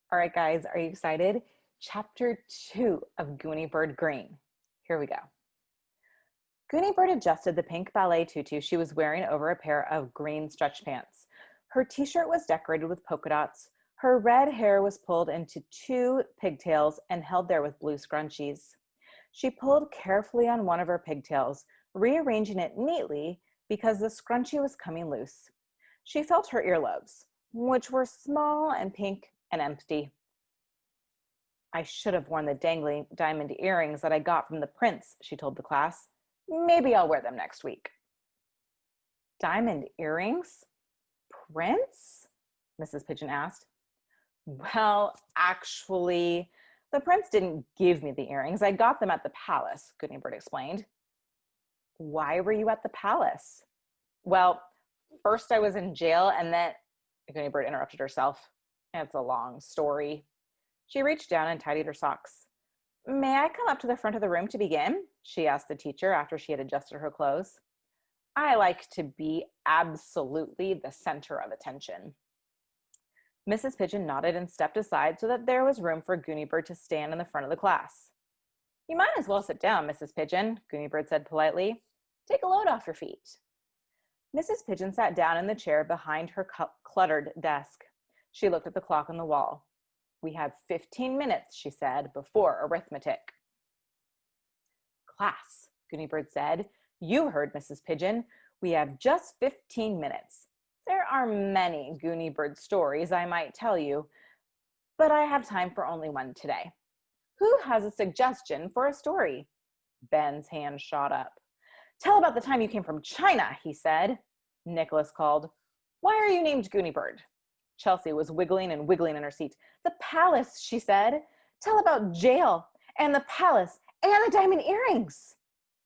All right, guys, are you excited? Chapter 2 of Gooney Bird Greene. Here we go. Gooney Bird adjusted the pink ballet tutu she was wearing over a pair of green stretch pants. Her t-shirt was decorated with polka dots. Her red hair was pulled into two pigtails and held there with blue scrunchies. She pulled carefully on one of her pigtails, rearranging it neatly because the scrunchie was coming loose. She felt her earlobes, which were small and pink and empty. I should have worn the dangling diamond earrings that I got from the prince, she told the class. Maybe I'll wear them next week. Diamond earrings? Prince? Mrs. Pigeon asked. Well, actually, the prince didn't give me the earrings. I got them at the palace, Gooney Bird explained. Why were you at the palace? Well, first I was in jail and then, Gooney Bird interrupted herself. It's a long story. She reached down and tidied her socks. May I come up to the front of the room to begin? She asked the teacher after she had adjusted her clothes. I like to be absolutely the center of attention. Mrs. Pigeon nodded and stepped aside so that there was room for Gooney Bird to stand in the front of the class. You might as well sit down, Mrs. Pigeon, Gooney Bird said politely. Take a load off your feet. Mrs. Pigeon sat down in the chair behind her cluttered desk. She looked at the clock on the wall. We have 15 minutes, she said, before arithmetic. Class, Gooney Bird said. You heard Mrs. Pigeon. We have just 15 minutes. There are many Gooney Bird stories I might tell you, but I have time for only one today. Who has a suggestion for a story? Ben's hand shot up. Tell about the time you came from China, he said. Nicholas called. Why are you named Gooney Bird? Chelsea was wiggling and wiggling in her seat. The palace, she said. Tell about jail and the palace and the diamond earrings.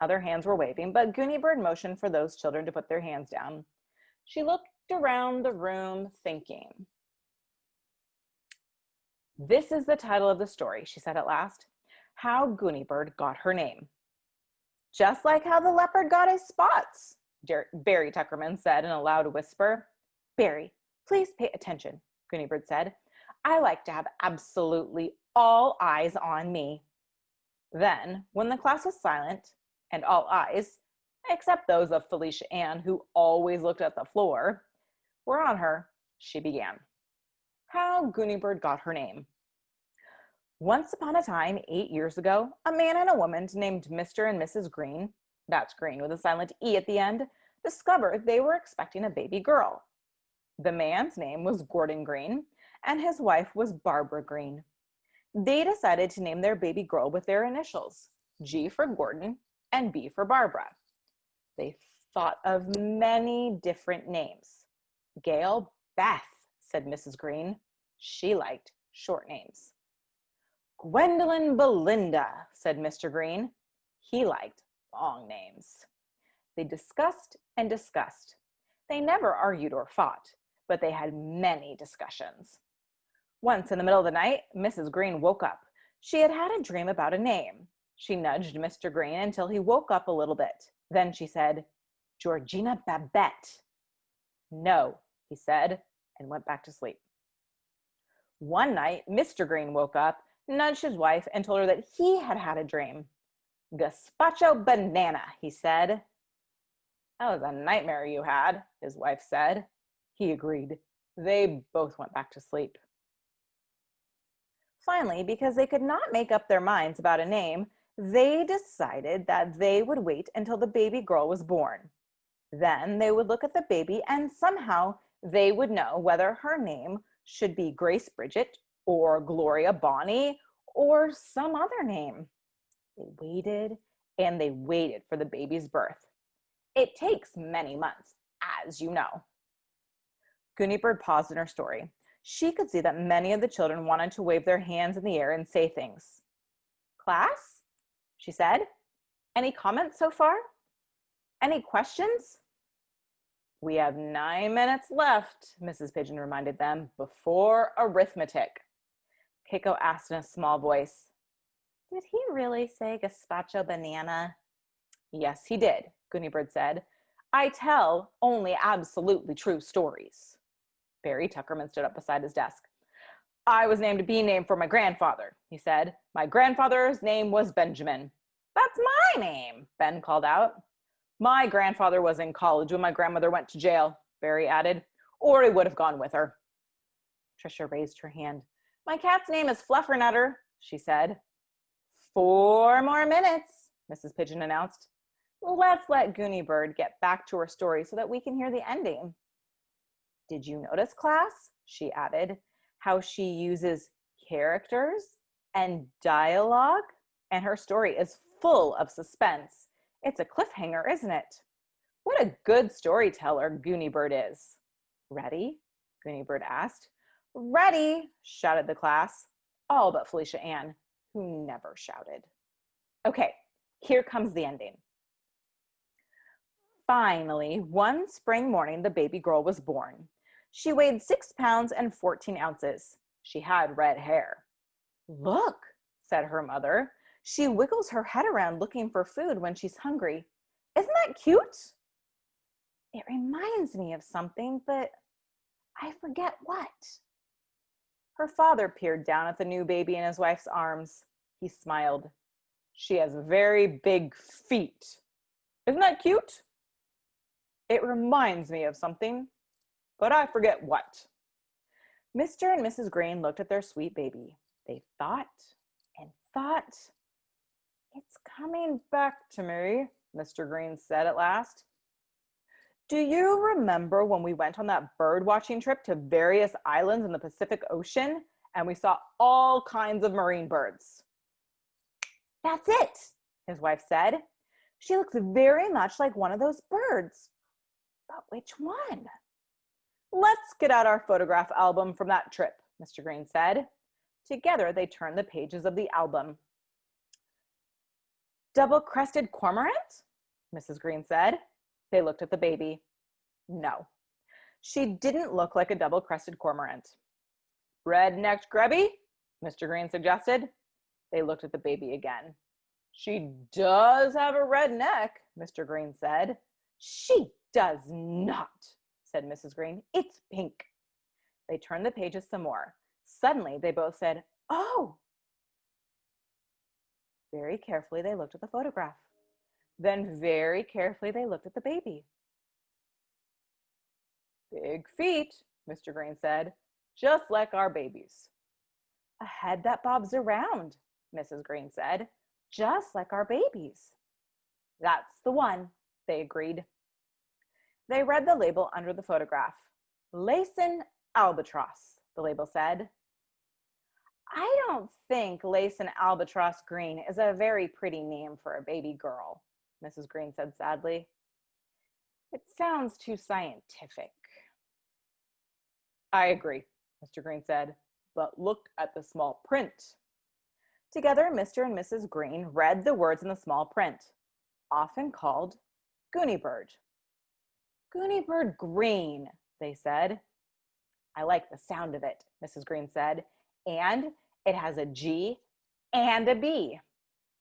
Other hands were waving, but Gooney Bird motioned for those children to put their hands down. She looked around the room thinking. This is the title of the story, she said at last. How Gooney Bird got her name. Just like how the leopard got his spots, Barry Tuckerman said in a loud whisper. Barry, please pay attention, Gooney Bird said. I like to have absolutely all eyes on me. Then, when the class was silent, and all eyes, except those of Felicia Ann, who always looked at the floor, were on her, she began. How Gooney Bird got her name. Once upon a time, 8 years ago, a man and a woman named Mr. and Mrs. Greene, that's Greene with a silent E at the end, discovered they were expecting a baby girl. The man's name was Gordon Greene, and his wife was Barbara Greene. They decided to name their baby girl with their initials, G for Gordon and B for Barbara. They thought of many different names. Gail Beth, said Mrs. Greene. She liked short names. Gwendolyn Belinda, said Mr. Greene. He liked long names. They discussed and discussed. They never argued or fought, but they had many discussions. Once in the middle of the night, Mrs. Greene woke up. She had had a dream about a name. She nudged Mr. Greene until he woke up a little bit. Then she said, Georgina Babette. No, he said, and went back to sleep. One night, Mr. Greene woke up, nudged his wife, and told her that he had had a dream. Gazpacho banana, he said. That was a nightmare you had, his wife said. He agreed. They both went back to sleep. Finally, because they could not make up their minds about a name, they decided that they would wait until the baby girl was born. Then they would look at the baby and somehow they would know whether her name should be Grace Bridget or Gloria Bonnie or some other name. They waited and they waited for the baby's birth. It takes many months, as you know. Gooney Bird paused in her story. She could see that many of the children wanted to wave their hands in the air and say things. Class, she said, any comments so far? Any questions? We have 9 minutes left, Mrs. Pigeon reminded them, before arithmetic. Keiko asked in a small voice, did he really say gazpacho banana? Yes, he did, Gooney Bird said. I tell only absolutely true stories. Barry Tuckerman stood up beside his desk. I was named Bee name for my grandfather, he said. My grandfather's name was Benjamin. That's my name, Ben called out. My grandfather was in college when my grandmother went to jail, Barry added, or he would have gone with her. Trisha raised her hand. My cat's name is Fluffernutter, she said. 4 more minutes, Mrs. Pigeon announced. Let's let Gooney Bird get back to her story so that we can hear the ending. Did you notice, class, she added, how she uses characters and dialogue? And her story is full of suspense. It's a cliffhanger, isn't it? What a good storyteller Gooney Bird is. Ready? Gooney Bird asked. Ready, shouted the class, all but Felicia Ann, who never shouted. Okay, here comes the ending. Finally, one spring morning, the baby girl was born. She weighed 6 pounds and 14 ounces. She had red hair. Look, said her mother. She wiggles her head around looking for food when she's hungry. Isn't that cute? It reminds me of something, but I forget what. Her father peered down at the new baby in his wife's arms. He smiled. She has very big feet. Isn't that cute? It reminds me of something, but I forget what. Mr. and Mrs. Greene looked at their sweet baby. They thought and thought. It's coming back to me, Mr. Greene said at last. Do you remember when we went on that bird watching trip to various islands in the Pacific Ocean and we saw all kinds of marine birds? That's it, his wife said. She looks very much like one of those birds. But which one? Let's get out our photograph album from that trip, Mr. Greene said. Together, they turned the pages of the album. Double-crested cormorant? Mrs. Greene said. They looked at the baby. No, she didn't look like a double-crested cormorant. Red-necked grebe? Mr. Greene suggested. They looked at the baby again. She does have a red neck, Mr. Greene said. She does not, said Mrs. Greene. It's pink. They turned the pages some more. Suddenly, they both said, oh. Very carefully, they looked at the photograph. Then very carefully, they looked at the baby. Big feet, Mr. Greene said, just like our babies. A head that bobs around, Mrs. Greene said, just like our babies. That's the one, they agreed. They read the label under the photograph. Laysan albatross, the label said. I don't think Laysan albatross Greene is a very pretty name for a baby girl, Mrs. Greene said sadly. It sounds too scientific. I agree, Mr. Greene said, but look at the small print. Together, Mr. and Mrs. Greene read the words in the small print, often called Gooney Bird. Gooney Bird Greene, they said. I like the sound of it, Mrs. Greene said, and it has a G and a B.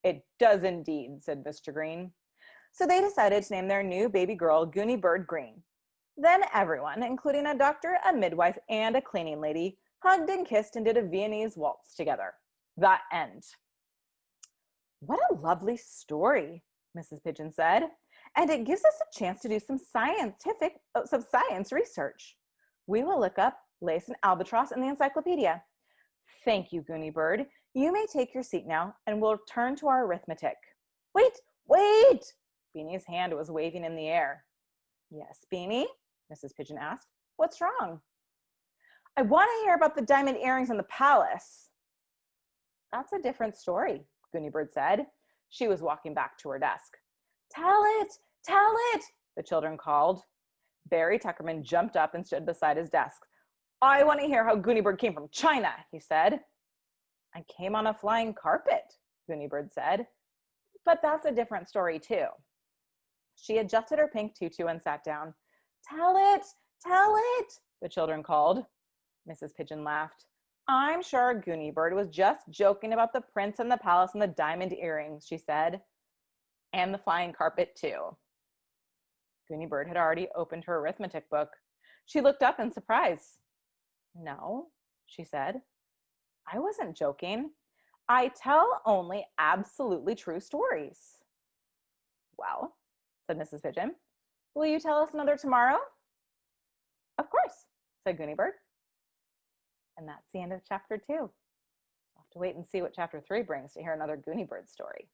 It does indeed, said Mr. Greene. So they decided to name their new baby girl Gooney Bird Greene. Then everyone, including a doctor, a midwife, and a cleaning lady, hugged and kissed and did a Viennese waltz together. The end. What a lovely story, Mrs. Pigeon said. And it gives us a chance to do some science research. We will look up Laysan albatross in the encyclopedia. Thank you, Gooney Bird. You may take your seat now, and we'll turn to our arithmetic. Wait! Beanie's hand was waving in the air. Yes, Beanie? Mrs. Pigeon asked. What's wrong? I want to hear about the diamond earrings in the palace. That's a different story, Gooney Bird said. She was walking back to her desk. Tell it! The children called. Barry Tuckerman jumped up and stood beside his desk. I want to hear how Gooney Bird came from China, he said. I came on a flying carpet, Gooney Bird said. But that's a different story too. She adjusted her pink tutu and sat down. Tell it, the children called. Mrs. Pigeon laughed. I'm sure Gooney Bird was just joking about the prince and the palace and the diamond earrings, she said. And the flying carpet too. Gooney Bird had already opened her arithmetic book. She looked up in surprise. No, she said. I wasn't joking. I tell only absolutely true stories. Well, said Mrs. Pigeon, will you tell us another tomorrow? Of course, said Gooney Bird. And that's the end of chapter 2. We'll have to wait and see what chapter 3 brings to hear another Gooney Bird story.